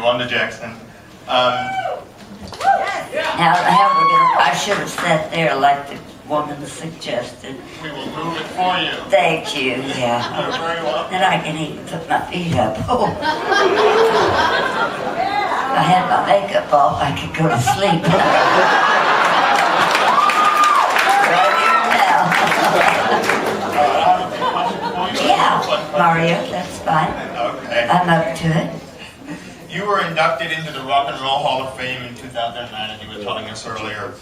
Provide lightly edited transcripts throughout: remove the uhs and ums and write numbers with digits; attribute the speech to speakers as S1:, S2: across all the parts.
S1: Wanda Jackson.
S2: Now, I should have sat there like the woman suggested.
S1: We will move it for you.
S2: Thank you, yeah.
S1: You're very welcome.
S2: Then I can even put my feet up. Oh. If I had my makeup off, I could go to sleep. Right here now. Yeah, Mario, that's fine.
S1: Okay.
S2: I'm up to it.
S1: You were inducted into the Rock and Roll Hall of Fame in 2009, as you were telling us earlier.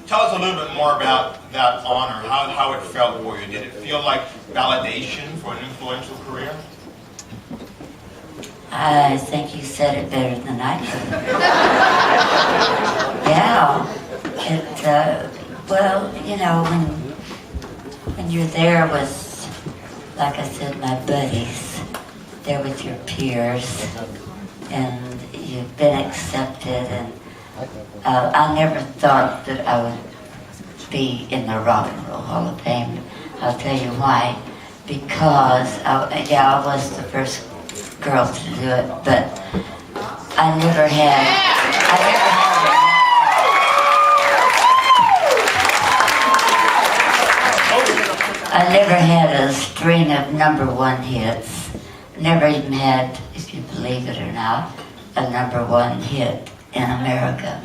S1: Tell us a little bit more about that honor, how it felt for you. Did it feel like validation for an influential career?
S2: I think you said it better than I could. Yeah. Well, you know, when you're there with, like I said, my buddies, there with your peers, and you've been accepted, and I never thought that I would be in the Rock and Roll Hall of Fame. I'll tell you why. Because, I was the first girl to do it, but I never had a string of #1 hits. Never even had, if you believe it or not, a #1 hit in America.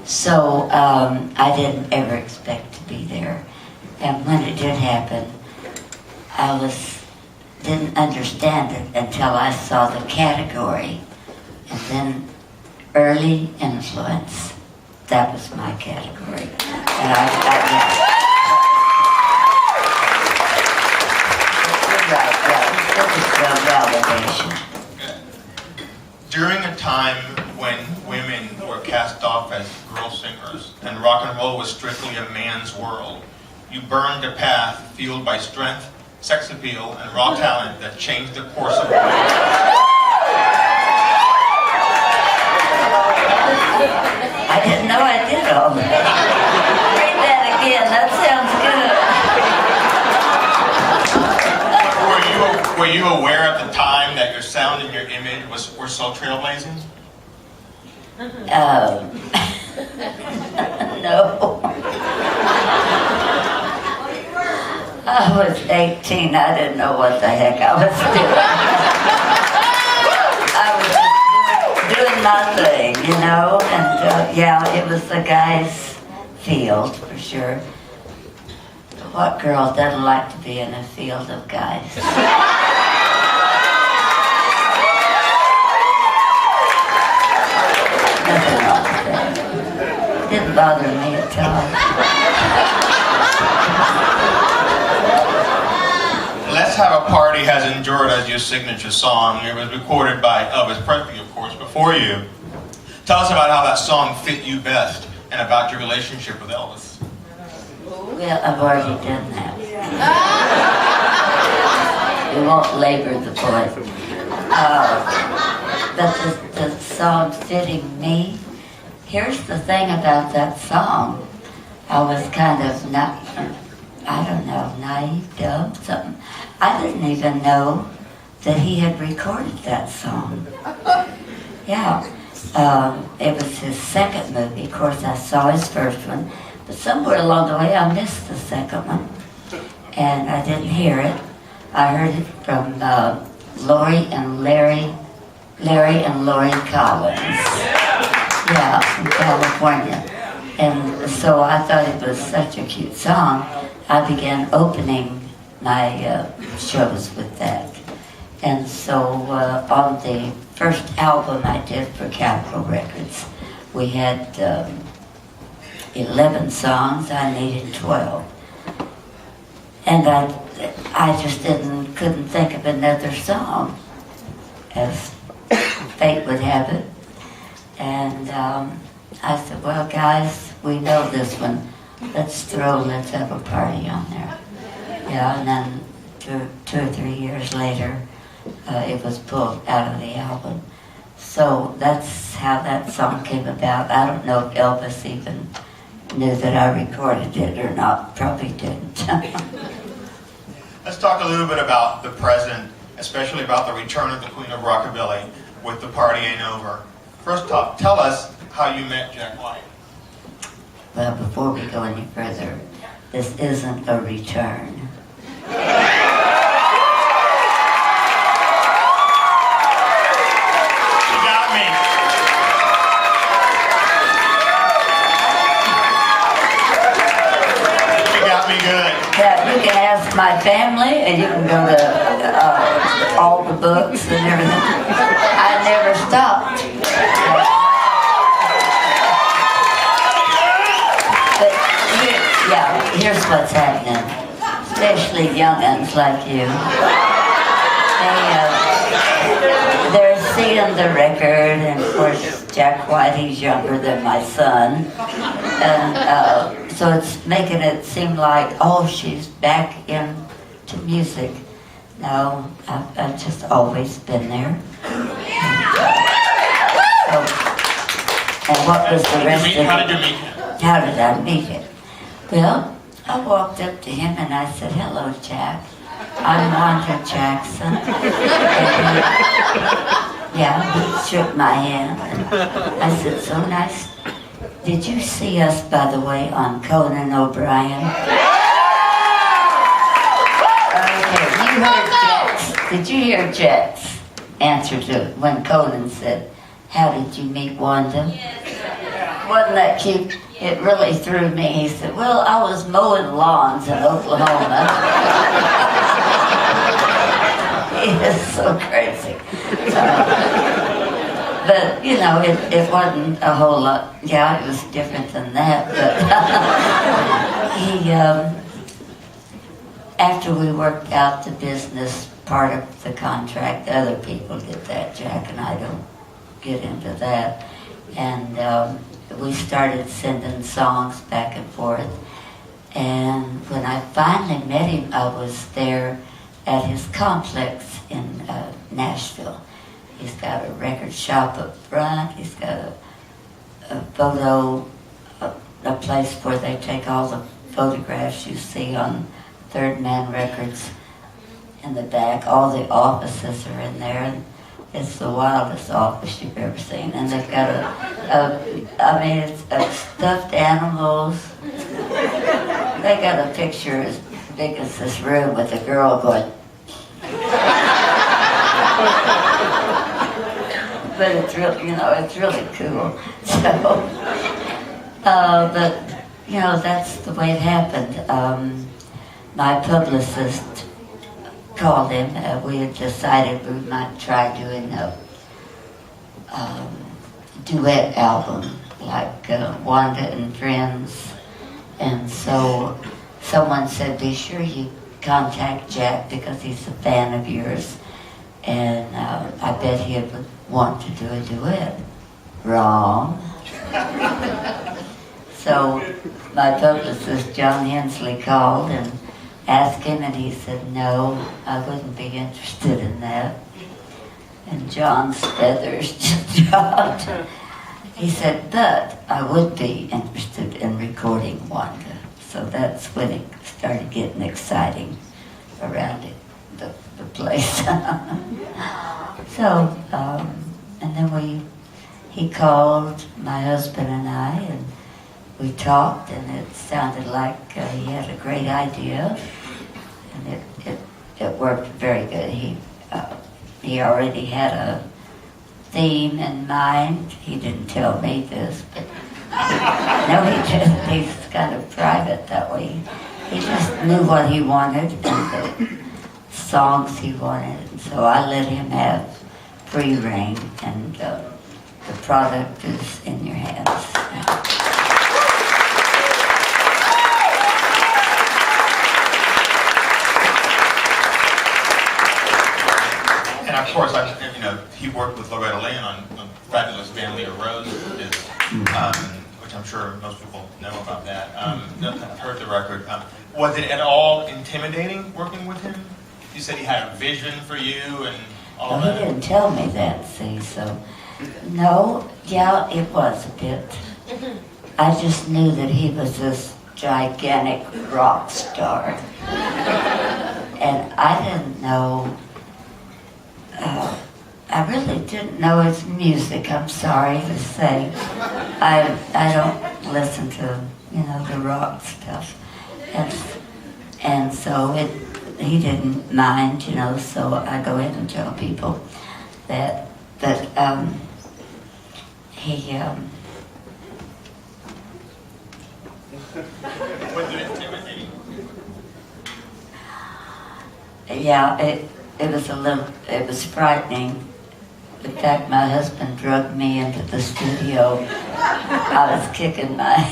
S2: So I didn't ever expect to be there. And when it did happen, I didn't understand it until I saw the category. And then early influence, that was my category. And I validation.
S1: During a time when women were cast off as girl singers and rock and roll was strictly a man's world, you burned a path fueled by strength, sex appeal, and raw talent that changed the course of life.
S2: I didn't know I did all that. Read that again, that sounds good.
S1: Were you aware at the time that your sound and your image were so trailblazing?
S2: No. I was 18. I didn't know what the heck I was doing. I was just doing my thing, you know, and it was the guy's field for sure. But what girl doesn't like to be in a field of guys? Nothing wrong with that. Didn't bother me at all.
S1: Let's Have a Party has endured as your signature song. It was recorded by Elvis Presley, of course, before you. Tell us about how that song fit you best and about your relationship with Elvis.
S2: Well, I've already done that. We won't labor the point. But the song fitting me, here's the thing about that song. I was kind of naive, dumb, something. I didn't even know that he had recorded that song. Yeah. It was his second movie. Of course, I saw his first one, but somewhere along the way, I missed the second one, and I didn't hear it. I heard it from Larry and Lori Collins. Yeah, from California. And so I thought it was such a cute song, I began opening my shows with that. And so on the first album I did for Capitol Records, we had 11 songs. I needed 12. And I just couldn't think of another song, as fate would have it. And I said, well, guys, we know this one. Let's Have a Party on there. Yeah, and then two or 3 years later, it was pulled out of the album. So that's how that song came about. I don't know if Elvis even knew that I recorded it or not. Probably didn't.
S1: Let's talk a little bit about the present, especially about the return of the Queen of Rockabilly. with The Party Ain't Over. First off, tell us how you met Jack White.
S2: Well, before we go any further, this isn't a return.
S1: You got me. You got me good.
S2: Yeah, you can ask my family, and you can go to all the books and everything. I never stopped. But here's what's happening, especially young'uns like you. They're seeing the record, and of course Jack White, he's younger than my son, and so it's making it seem like, oh, she's back into music. No, I've just always been there. So, and what was the rest of it?
S1: How did you meet him?
S2: How did I meet him? Well, I walked up to him and I said, hello, Jack. I'm Wanda Jackson. He shook my hand. And I said, so nice. Did you see us, by the way, on Conan O'Brien? Okay, you heard Jack's. Did you hear Jack's answer to when Conan said, how did you meet Wanda? Wasn't that cute? It really threw me. He said, well, I was mowing lawns in Oklahoma. He is so crazy. But, you know, it wasn't a whole lot. Yeah, it was different than that. But he, after we worked out the business part of the contract, other people did that. Jack and I don't get into that. And we started sending songs back and forth. And when I finally met him, I was there at his complex in Nashville. He's got a record shop up front. He's got a place where they take all the photographs you see on Third Man Records in the back. All the offices are in there. And it's the wildest office you've ever seen. And they've got it's stuffed animals. They got a picture as big as this room with a girl going. But it's really, it's really cool. So, but, that's the way it happened. My publicist called him. We had decided we might try doing a duet album, like Wanda and Friends. And so someone said, be sure you contact Jack because he's a fan of yours. And I bet he would want to do a duet. Wrong. So my publicist, John Hensley, called and asked him, and he said, no, I wouldn't be interested in that. And John's feathers just dropped. He said, but I would be interested in recording Wanda. So that's when it started getting exciting around it, the place. So, and then he called my husband and I, and we talked, and it sounded like he had a great idea, and it worked very good. He already had a theme in mind. He didn't tell me this, but no, he didn't. He's kind of private that way. He just knew what he wanted and the songs he wanted, and so I let him have free reign, and the product is in your hands.
S1: And of course, he worked with Loretta Lynn on Fabulous Family of Roses, which I'm sure most people know about that. I've heard the record. Was it at all intimidating working with him? You said he had a vision for you and all that.
S2: He didn't tell me that, see, so. No, yeah, it was a bit. I just knew that he was this gigantic rock star. And I didn't know I really didn't know his music, I'm sorry to say. I don't listen to, the rock stuff. And so he didn't mind, so I go ahead and tell people that. But he...
S1: Was it intimidating?
S2: Yeah, it was frightening. In fact, my husband drugged me into the studio. I was kicking my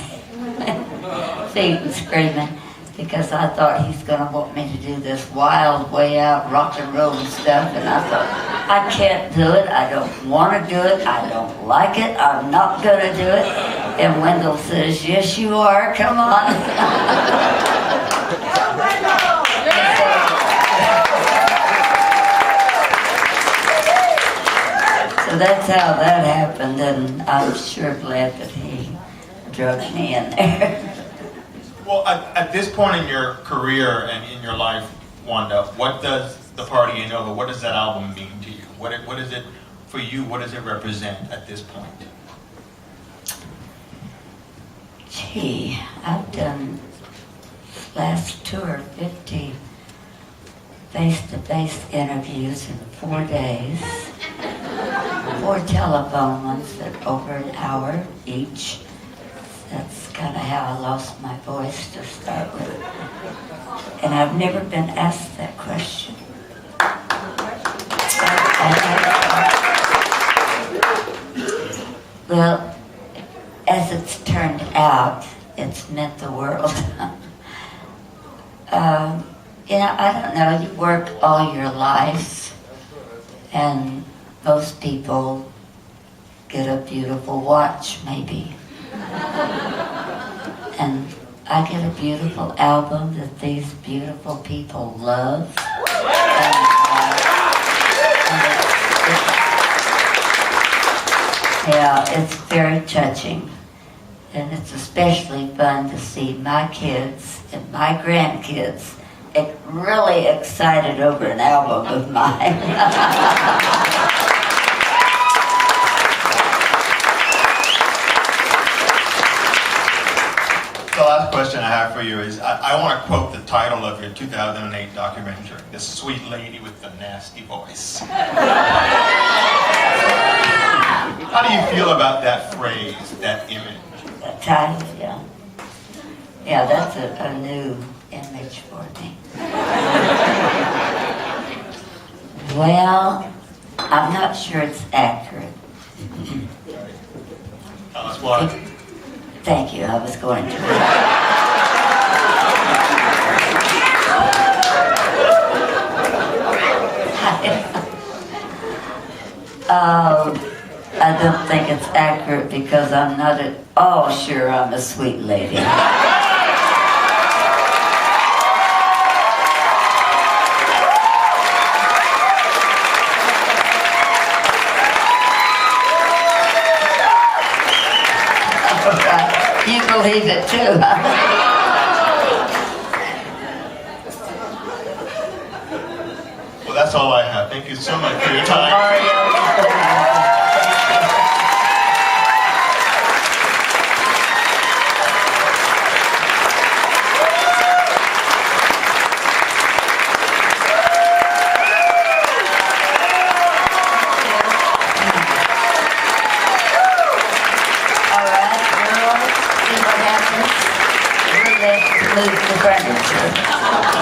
S2: feet and screaming because I thought he's going to want me to do this wild, way out rock and roll stuff. And I thought, I can't do it. I don't want to do it. I don't like it. I'm not going to do it. And Wendell says, yes, you are. Come on. So that's how that happened, and I'm sure glad that he drugged me in there.
S1: Well, at this point in your career and in your life, Wanda, what does The Party Ain't Over, what does that album mean to you? What is it for you? What does it represent at this point?
S2: Gee, I've done last tour 50 face-to-face interviews in 4 days. 4 telephone ones at over an hour each. That's kind of how I lost my voice to start with. And I've never been asked that question. Well, as it's turned out, it's meant the world. I don't know, you work all your life, and most people get a beautiful watch, maybe. And I get a beautiful album that these beautiful people love. It's very touching. And it's especially fun to see my kids and my grandkids really excited over an album of mine.
S1: The last question I have for you is, I want to quote the title of your 2008 documentary, The Sweet Lady with the Nasty Voice. How do you feel about that phrase, that image?
S2: That title, yeah. Yeah, that's a new image for me. Well, I'm not sure it's accurate.
S1: Tell us why.
S2: Thank you, I was going to. I don't think it's accurate because I'm not at all sure I'm a sweet lady. You believe it too, huh?
S1: Well, that's all I have. Thank you so much for your time.
S2: Mario. Move the furniture.